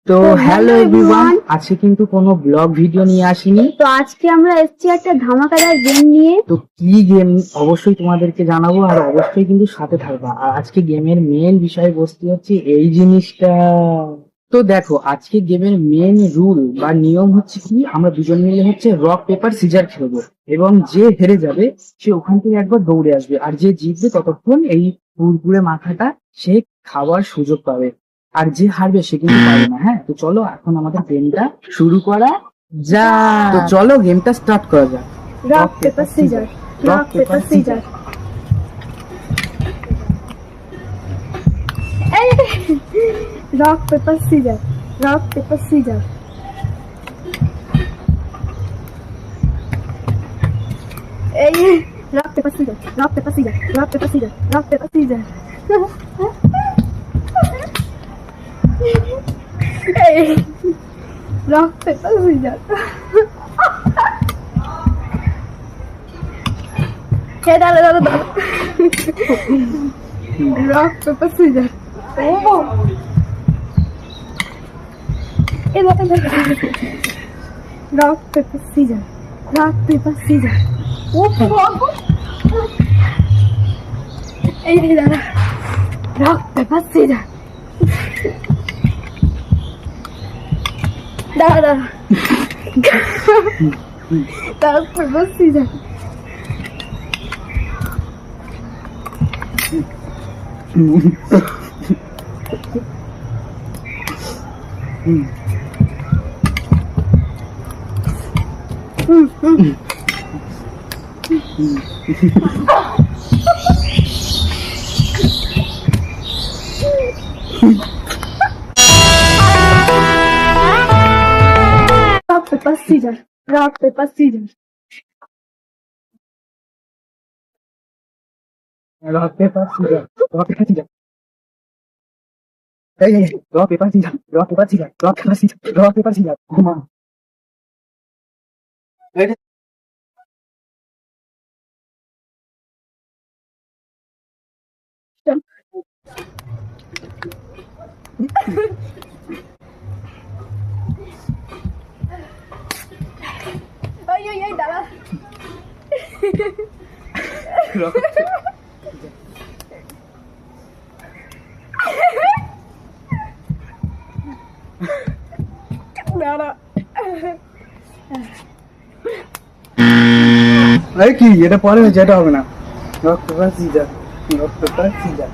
তো hello everyone, আজকে কিন্তু কোনো ব্লগ ভিডিও নিয়ে আসিনি। তো আজকে আমরা এসেছি একটা ধামাকাদার গেম নিয়ে। তো কি গেম অবশ্যই তোমাদেরকে জানাবো, আর অবশ্যই কিন্তু সাথে থাকবা। আর আজকে গেমের মেন বিষয়বস্তু হচ্ছে এই জিনিসটা। তো দেখো, আজকে গেমের মেন রুল বা নিয়ম হচ্ছে কি, আমরা দুজন মিলে হচ্ছে রক পেপার সিজার খেলবো, এবং যে হেরে যাবে সে ওখান থেকে একবার দৌড়ে আসবে, আর যে জিতবে ততক্ষণ এই কুরকুরে মাথাটা সে খাওয়ার সুযোগ পাবে। আর যে হারবে সে কিন্তু পারবে না। হ্যাঁ, তো চলো এখন আমাদের গেমটা শুরু করা যাক। তো চলো গেমটা স্টার্ট করা যাক। Rock paper scissors, rock paper scissors. Rock paper scissors, rock paper scissors. এই rock paper scissors, rock paper scissors, rock paper scissors, rock paper scissors. এই রক পেপার সিজার। হে দাঁড়া দাঁড়া দাঁড়া। Rock paper scissors. ও এই rock paper scissors, rock paper scissors. ও এই দাঁড়া, রক পেপার সিজার। দাঁড়া দাঁড়া, rock paper scissors. Rock, paper, scissors. Rock, paper, scissors. Rock paper scissors, rock paper scissors. এই rock paper scissors, rock paper scissors, rock paper scissors, rock paper caesar. ঘুমা। Ay, দাঁড়া। দাঁড়া। কি এটা পরে হয়েছে, এটা হবে না। Rock paper scissors, rock paper caesar.